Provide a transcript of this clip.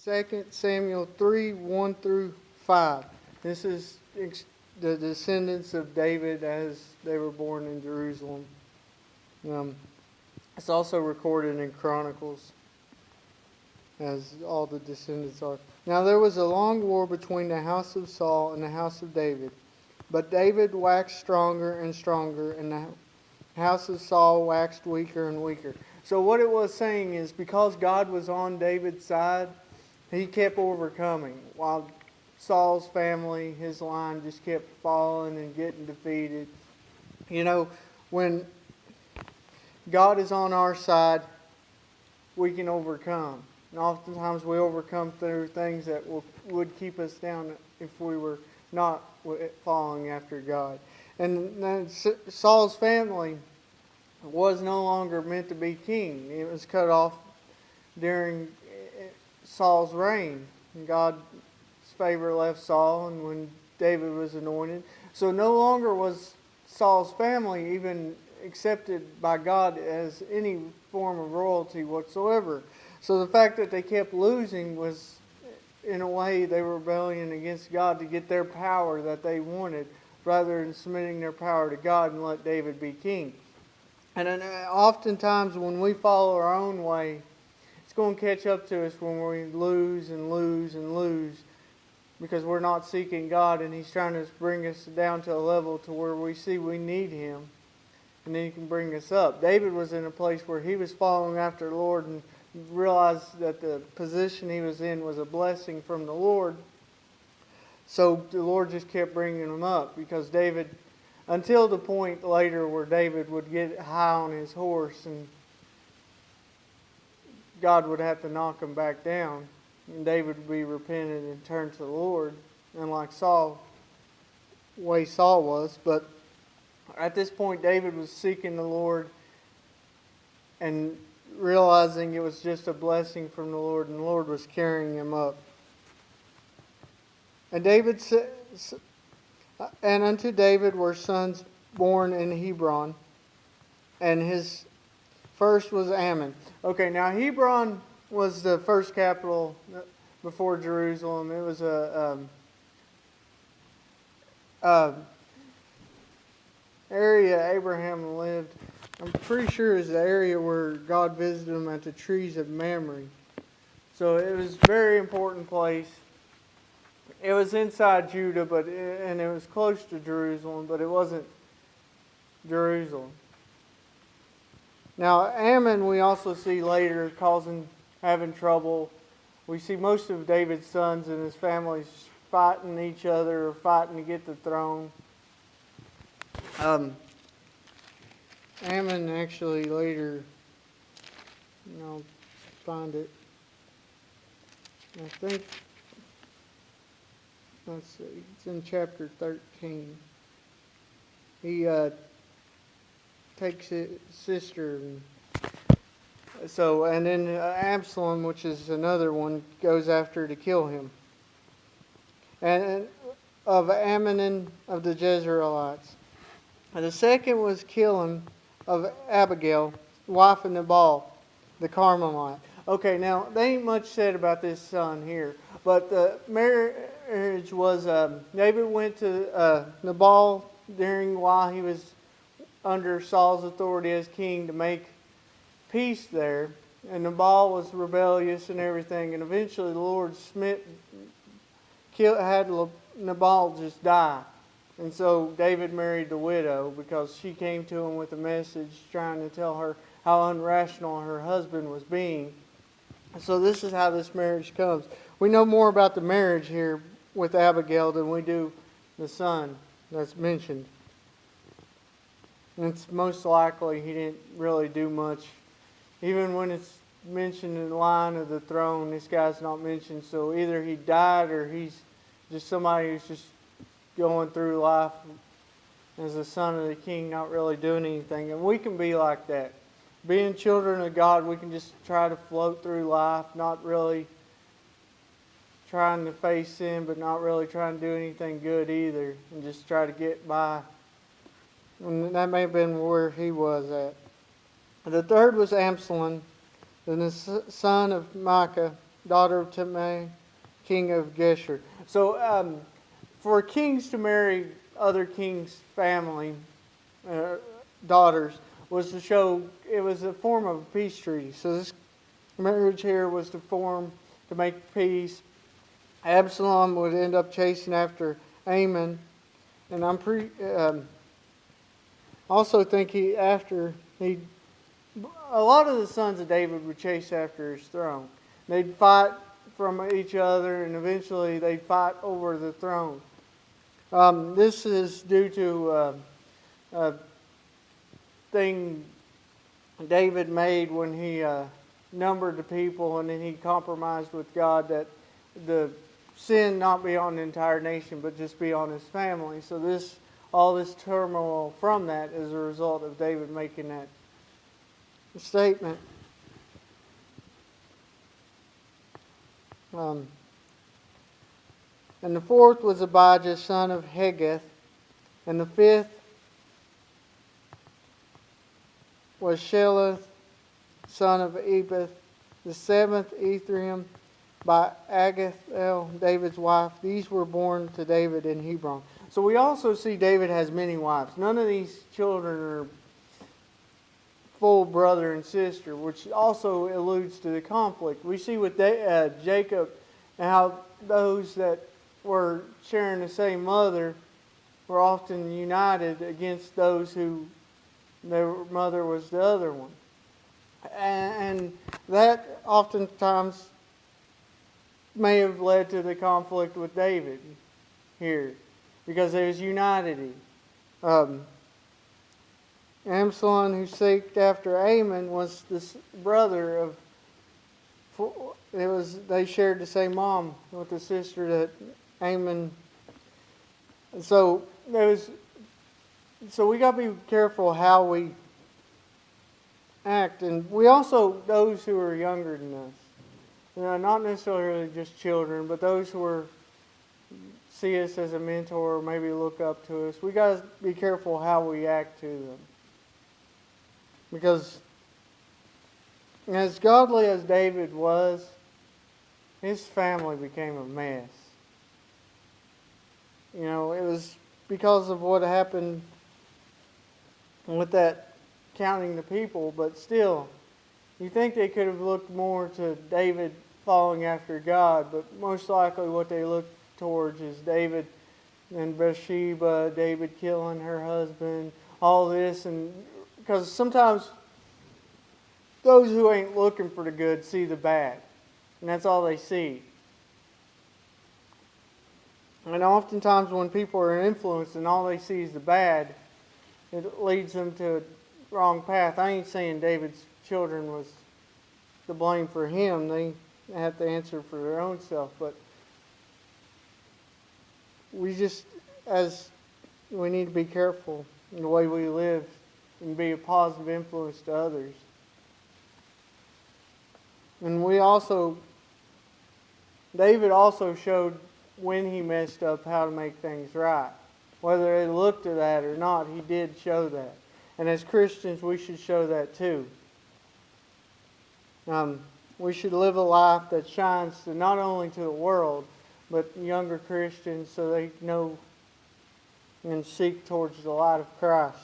2 Samuel 3, 1 through 5. This is the descendants of David as they were born in Jerusalem. It's also recorded in Chronicles, as all the descendants are. Now there was a long war between the house of Saul and the house of David. But David waxed stronger and stronger, and the house of Saul waxed weaker and weaker. So what it was saying is, because God was on David's side, he kept overcoming, while Saul's family, his line, just kept falling and getting defeated. You know, when God is on our side, we can overcome. And oftentimes we overcome through things that would keep us down if we were not following after God. And then Saul's family was no longer meant to be king. It was cut off during Saul's reign. And God's favor left Saul, and when David was anointed. So no longer was Saul's family even accepted by God as any form of royalty whatsoever. So the fact that they kept losing was, in a way, they were rebelling against God to get their power that they wanted, rather than submitting their power to God and let David be king. And oftentimes when we follow our own way, it's going to catch up to us when we lose and lose and lose, because we're not seeking God, and He's trying to bring us down to a level to where we see we need Him, and then He can bring us up. David was in a place where he was following after the Lord and realized that the position he was in was a blessing from the Lord. So the Lord just kept bringing him up, because David, until the point later where David would get high on his horse and God would have to knock him back down, and David would be repentant and turn to the Lord, unlike Saul, the way Saul was. But at this point, David was seeking the Lord and realizing it was just a blessing from the Lord, and the Lord was carrying him up. And David said, and unto David were sons born in Hebron, and his first was Ammon. Okay, now Hebron was the first capital before Jerusalem. It was a area Abraham lived. I'm pretty sure it's the area where God visited him at the trees of Mamre. So it was a very important place. It was inside Judah, and it was close to Jerusalem, but it wasn't Jerusalem. Now Ammon, we also see later having trouble. We see most of David's sons and his families fighting each other or fighting to get the throne. Ammon actually later, I'll find it. I think, let's see, it's in chapter 13. He takes his sister, and then Absalom, which is another one, goes after to kill him. And of Ammon of the Jezreelites. And the second was Kilon of Abigail, wife of Nabal, the Carmelite. Okay, now, they ain't much said about this son here. But the marriage was, David went to Nabal while he was under Saul's authority as king to make peace there. And Nabal was rebellious and everything. And eventually the Lord had Nabal just die. And so David married the widow, because she came to him with a message trying to tell her how unrational her husband was being. So this is how this marriage comes. We know more about the marriage here with Abigail than we do the son that's mentioned. And it's most likely he didn't really do much. Even when it's mentioned in the line of the throne, this guy's not mentioned. So either he died, or he's just somebody who's just going through life as a son of the king, not really doing anything. And we can be like that. Being children of God, we can just try to float through life, not really trying to face sin, but not really trying to do anything good either, and just try to get by. And that may have been where he was at. The third was Absalom, the son of Micah, daughter of Timnah, king of Geshur. So for kings to marry other kings' family daughters was to show it was a form of a peace treaty. So this marriage here was to make peace. Absalom would end up chasing after Amnon, and also think a lot of the sons of David would chase after his throne. They'd fight from each other, and eventually they'd fight over the throne. This is due to a thing David made when he numbered the people, and then he compromised with God that the sin not be on the entire nation, but just be on his family. So all this turmoil from that is a result of David making that statement. And the fourth was Abijah, son of Haggith. And the fifth was Sheleth, son of Ebeth. The seventh, Ephraim, by Agathael, David's wife. These were born to David in Hebron. So we also see David has many wives. None of these children are full brother and sister, which also alludes to the conflict. We see with Jacob how those that were sharing the same mother were often united against those who their mother was the other one. And that oftentimes may have led to the conflict with David here, because there's unity. Absalom, who seeked after Amnon, was the brother of. They shared the same mom with the sister that Amnon. So we got to be careful how we act, and we also those who are younger than us. Not necessarily just children, but those who see us as a mentor or maybe look up to us. We got to be careful how we act to them. Because as godly as David was, his family became a mess. It was because of what happened with that counting the people, but still, you think they could have looked more to David following after God, but most likely what they looked towards is David and Bathsheba, David killing her husband, all this, and because sometimes those who ain't looking for the good see the bad, and that's all they see. And oftentimes when people are influenced and all they see is the bad, it leads them to a wrong path. I ain't saying David's children was to blame for him. They have to answer for their own self. But we need to be careful in the way we live and be a positive influence to others. And David also showed when he messed up how to make things right. Whether they looked at that or not, he did show that. And as Christians, we should show that too. We should live a life that shines not only to the world, but younger Christians so they know and seek towards the light of Christ.